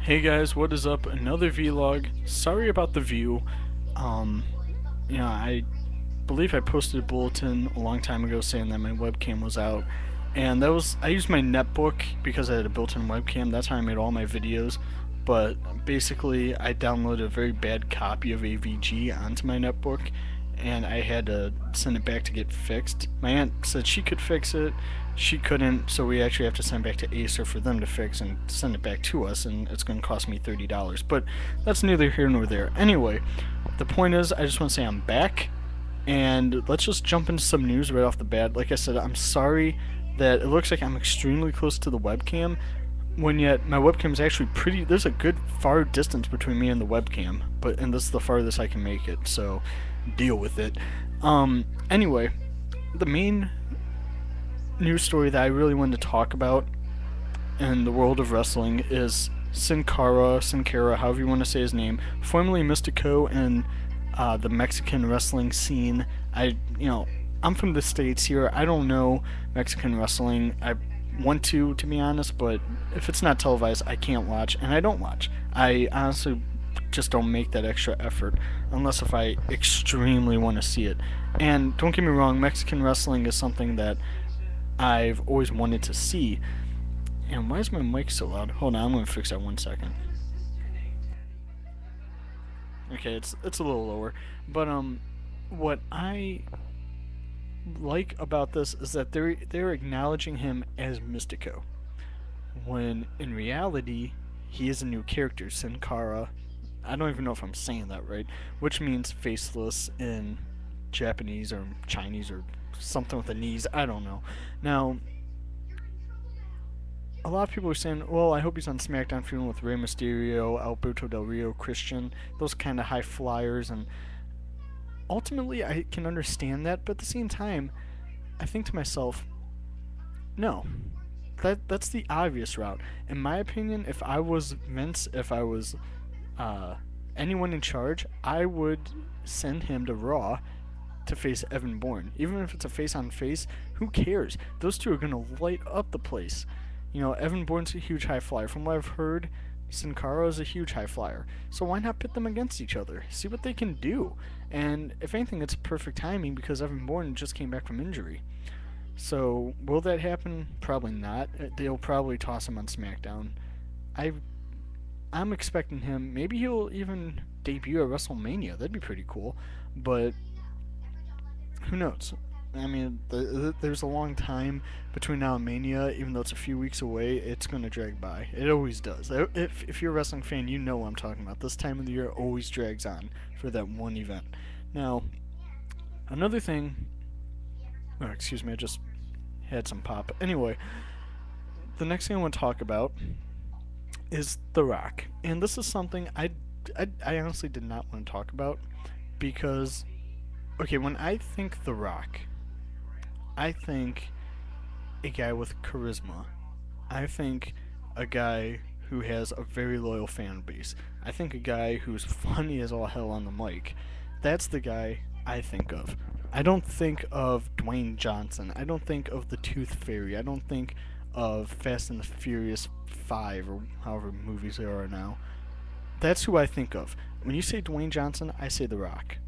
Hey guys, what is up? Another vlog. Sorry about the view. Um, I believe I posted a bulletin a long time ago saying that my webcam was out. And I used my netbook because I had a built-in webcam. That's how I made all my videos. But basically, I downloaded a very bad copy of AVG onto my netbook, and I had to send it back to get fixed. My aunt said she could fix it. She couldn't, so we actually have to send it back to Acer for them to fix and send it back to us, and it's going to cost me $30. But that's neither here nor there. Anyway, the point is, I just want to say I'm back, and let's just jump into some news right off the bat. Like I said, I'm sorry that it looks like I'm extremely close to the webcam, when yet my webcam is actually pretty. There's a good far distance between me and the webcam, and this is the farthest I can make it, so deal with it. Anyway, the main news story that I really wanted to talk about in the world of wrestling is Sin Cara, however you want to say his name, formerly Mistico in the Mexican wrestling scene. I'm from the States here. I don't know Mexican wrestling. I want to be honest, but if it's not televised, I can't watch, and I don't watch. I honestly just don't make that extra effort unless if I extremely want to see it. And don't get me wrong, Mexican wrestling is something that I've always wanted to see. And why is my mic so loud? Hold on, I'm gonna fix that 1 second. Okay, it's a little lower. But what I like about this is that they're acknowledging him as Mystico, when in reality he is a new character, Sin Cara. I don't even know if I'm saying that right, which means faceless in Japanese or Chinese or something with the knees. I don't know. Now, a lot of people are saying, well, I hope he's on SmackDown feuding with Rey Mysterio, Alberto Del Rio, Christian, those kind of high flyers, and ultimately I can understand that, but at the same time, I think to myself, no. That's the obvious route. In my opinion, if I was Vince, if I was anyone in charge, I would send him to Raw to face Evan Bourne. Even if it's a face on face, who cares? Those two are gonna light up the place. Evan Bourne's a huge high flyer. From what I've heard, Sin Cara is a huge high flyer. So why not pit them against each other? See what they can do. And if anything, it's perfect timing because Evan Bourne just came back from injury. So will that happen? Probably not. They'll probably toss him on SmackDown. I I'm expecting him. Maybe he'll even debut at WrestleMania. That'd be pretty cool. But who knows? I mean, there's a long time between now and Mania. Even though it's a few weeks away, it's going to drag by. It always does. If you're a wrestling fan, you know what I'm talking about. This time of the year always drags on for that one event. Now, another thing. Oh, excuse me, I just had some pop. Anyway, the next thing I want to talk about is The Rock. And this is something I honestly did not want to talk about because, okay, when I think The Rock, I think a guy with charisma. I think a guy who has a very loyal fan base. I think a guy who's funny as all hell on the mic. That's the guy I think of. I don't think of Dwayne Johnson. I don't think of the Tooth Fairy. I don't think of Fast and the Furious 5 or however movies there are now. That's who I think of. When you say Dwayne Johnson, I say The Rock.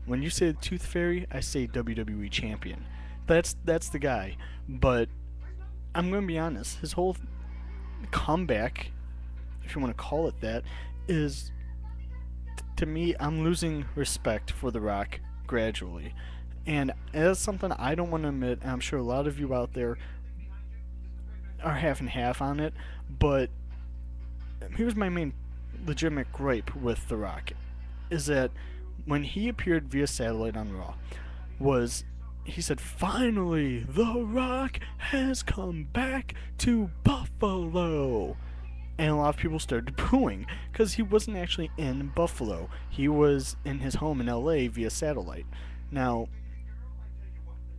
When you say the Tooth Fairy, I say WWE Champion. That's the guy. But I'm going to be honest. His whole comeback, if you want to call it that, is, to me, I'm losing respect for The Rock gradually. And that's something I don't want to admit, and I'm sure a lot of you out there are half and half on it, but here's my main legitimate gripe with The Rock, is that when he appeared via satellite on Raw, was he said, finally, The Rock has come back to Buffalo. And a lot of people started booing because he wasn't actually in Buffalo. He was in his home in LA via satellite. Now,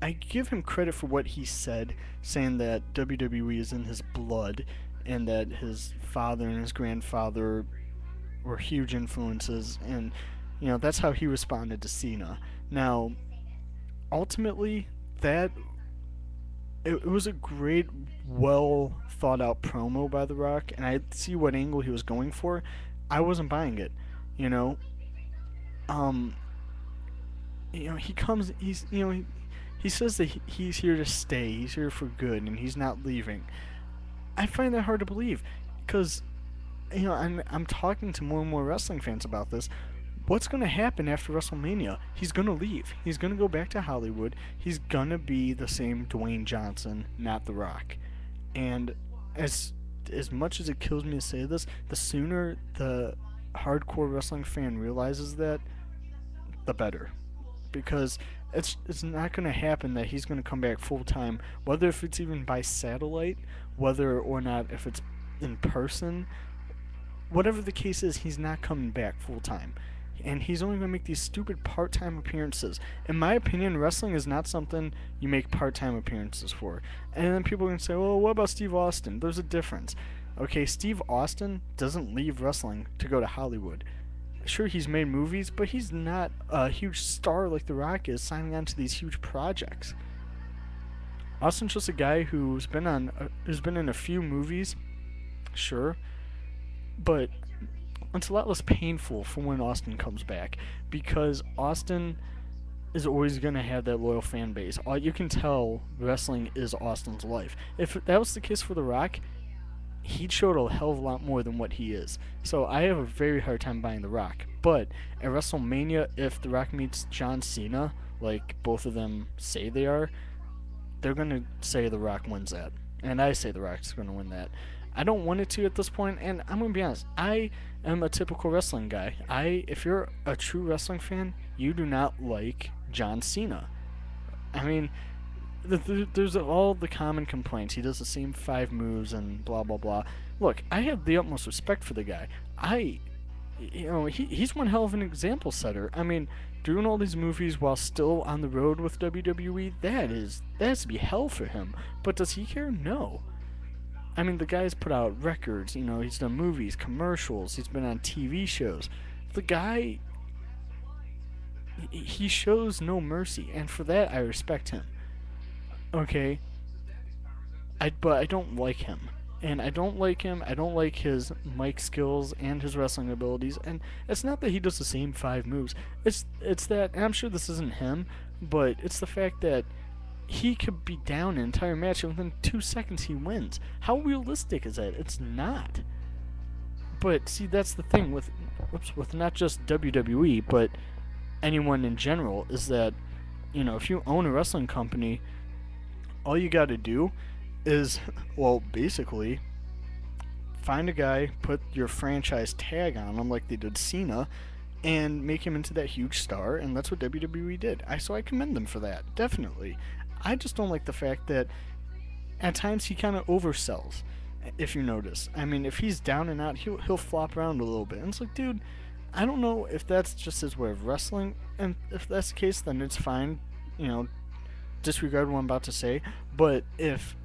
I give him credit for what he said, saying that WWE is in his blood and that his father and his grandfather were huge influences, and that's how he responded to Cena. Now, ultimately, that it was a great, well thought out promo by The Rock, and I see what angle he was going for. I wasn't buying it, you know. Um, he comes, he says that he's here to stay, he's here for good, and he's not leaving. I find that hard to believe, because I'm talking to more and more wrestling fans about this. What's going to happen after WrestleMania? He's going to leave. He's going to go back to Hollywood. He's going to be the same Dwayne Johnson, not The Rock. And as much as it kills me to say this, the sooner the hardcore wrestling fan realizes that, the better. Because it's not going to happen that he's going to come back full time, whether if it's even by satellite, whether or not if it's in person, whatever the case is, he's not coming back full time. And he's only going to make these stupid part time appearances. In my opinion, wrestling is not something you make part time appearances for. And then people are going to say, well, what about Steve Austin? There's a difference. Okay, Steve Austin doesn't leave wrestling to go to Hollywood. Sure, he's made movies, but he's not a huge star like The Rock is, signing on to these huge projects. Austin's just a guy who's been in a few movies, sure, but it's a lot less painful for when Austin comes back, because Austin is always going to have that loyal fan base. You can tell wrestling is Austin's life. If that was the case for The Rock, he showed a hell of a lot more than what he is. So I have a very hard time buying The Rock. But at WrestleMania, if The Rock meets John Cena, like both of them say they are, they're going to say The Rock wins that. And I say The Rock's going to win that. I don't want it to at this point, and I'm going to be honest, I am a typical wrestling guy. If you're a true wrestling fan, you do not like John Cena. I mean, there's all the common complaints. He does the same 5 moves and blah, blah, blah. Look, I have the utmost respect for the guy. He's one hell of an example setter. I mean, doing all these movies while still on the road with WWE, that has to be hell for him. But does he care? No. I mean, the guy's put out records, he's done movies, commercials, he's been on TV shows. The guy, he shows no mercy, and for that I respect him. Okay? But I don't like him. And I don't like his mic skills and his wrestling abilities, and it's not that he does the same 5 moves. It's that, and I'm sure this isn't him, but it's the fact that he could be down an entire match and within 2 seconds he wins. How realistic is that? It's not. But see, that's the thing with not just WWE, but anyone in general, is that if you own a wrestling company, all you got to do is, well, basically find a guy, put your franchise tag on him like they did Cena, and make him into that huge star, and that's what WWE did. So I commend them for that, definitely. I just don't like the fact that at times he kind of oversells, if you notice. I mean, if he's down and out, he'll flop around a little bit. And it's like, dude, I don't know if that's just his way of wrestling, and if that's the case, then it's fine. Disregard what I'm about to say. But if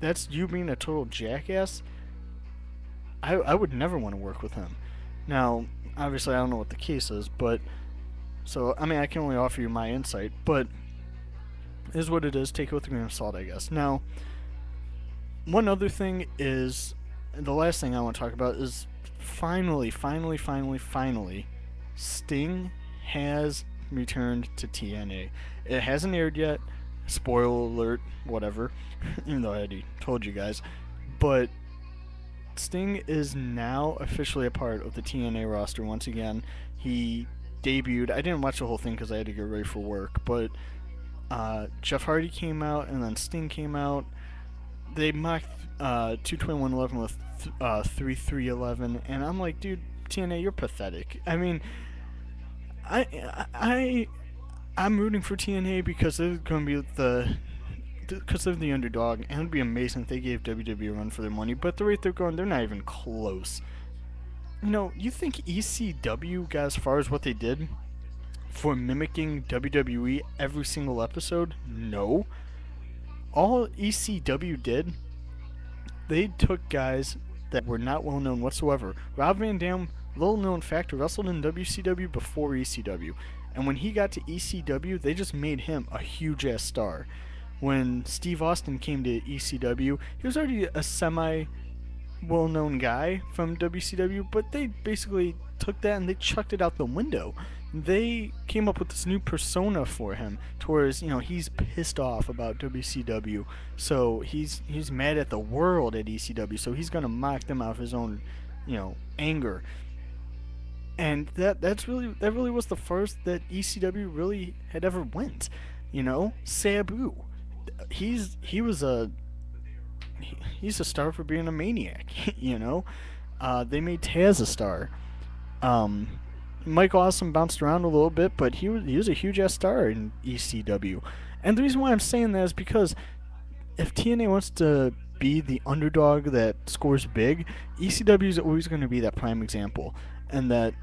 that's you being a total jackass, I would never want to work with him. Now, obviously, I don't know what the case is, but so I mean, I can only offer you my insight, but it is what it is. Take it with a grain of salt, I guess. Now, one other thing is, the last thing I want to talk about is finally, Sting has returned to TNA. It hasn't aired yet. Spoiler alert, whatever. Even though I already told you guys. But Sting is now officially a part of the TNA roster once again. He debuted. I didn't watch the whole thing because I had to get ready for work, but Jeff Hardy came out, and then Sting came out. They mocked 22111 with 3311, and I'm like, dude, TNA, you're pathetic. I mean, I'm rooting for TNA because they're going to be because they're the underdog, and it'd be amazing if they gave WWE a run for their money. But the rate they're going, they're not even close. You think ECW got as far as what they did for mimicking WWE every single episode? No. All ECW did, they took guys that were not well known whatsoever. Rob Van Dam, little known fact, wrestled in WCW before ECW. And when he got to ECW, they just made him a huge ass star. when Steve Austin came to ECW, he was already a semi well-known guy from WCW, but they basically took that and they chucked it out the window. They came up with this new persona for him, towards he's pissed off about WCW, so he's mad at the world at ECW, so he's gonna mock them out of his own, anger. And that really was the first that ECW really had ever went. Sabu, he's a star for being a maniac. They made Taz a star. Um, Mike Awesome bounced around a little bit, but he was a huge ass star in ECW. And the reason why I'm saying that is because if TNA wants to be the underdog that scores big, ECW is always going to be that prime example. And that,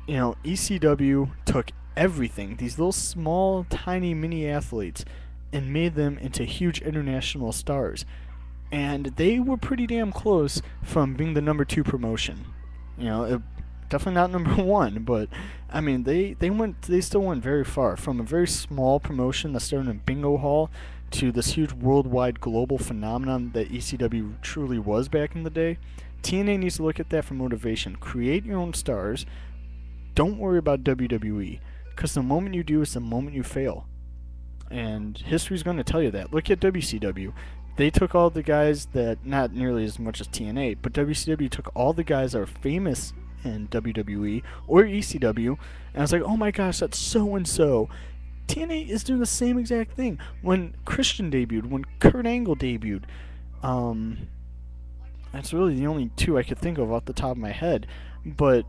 ECW took everything, these little small, tiny mini athletes, and made them into huge international stars. And they were pretty damn close from being the number 2 promotion. Definitely not number 1, but I mean they still went very far, from a very small promotion that started in Bingo Hall to this huge worldwide global phenomenon that ECW truly was back in the day. TNA needs to look at that for motivation. Create your own stars. Don't worry about WWE, because the moment you do is the moment you fail. And history's going to tell you that. Look at WCW. They took all the guys that, not nearly as much as TNA, but WCW took all the guys that are famous in WWE or ECW, and I was like, oh my gosh, that's so and so. TNA is doing the same exact thing. When Christian debuted, when Kurt Angle debuted, that's really the only 2 I could think of off the top of my head. But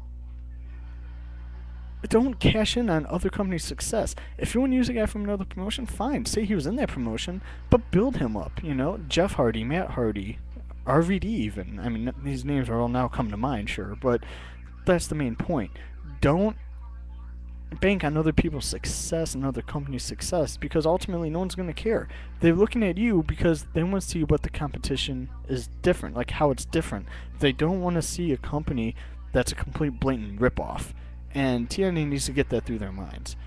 don't cash in on other companies' success. If you want to use a guy from another promotion, fine. Say he was in that promotion, but build him up. Jeff Hardy, Matt Hardy, RVD even. I mean, these names are all now come to mind, sure, but that's the main point. Don't bank on other people's success and other companies' success, because ultimately no one's going to care. They're looking at you because they want to see what the competition is different, like how it's different. They don't want to see a company that's a complete blatant ripoff. And TNA needs to get that through their minds.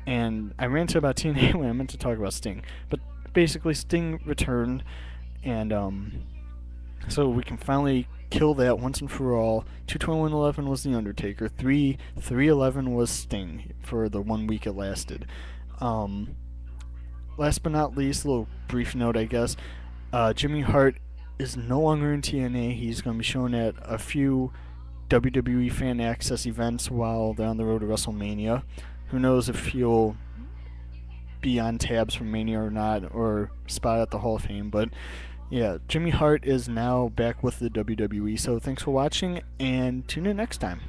And I ranted about TNA when I meant to talk about Sting. But basically, Sting returned, and so we can finally kill that once and for all. 221.11 was The Undertaker. 311 was Sting for the 1 week it lasted. Last but not least, a little brief note, I guess. Jimmy Hart is no longer in TNA. He's going to be shown at a few WWE Fan Access events while they're on the road to WrestleMania. Who knows if he'll be on tabs for Mania or not, or spot at the Hall of Fame, but yeah, Jimmy Hart is now back with the WWE, so thanks for watching, and tune in next time.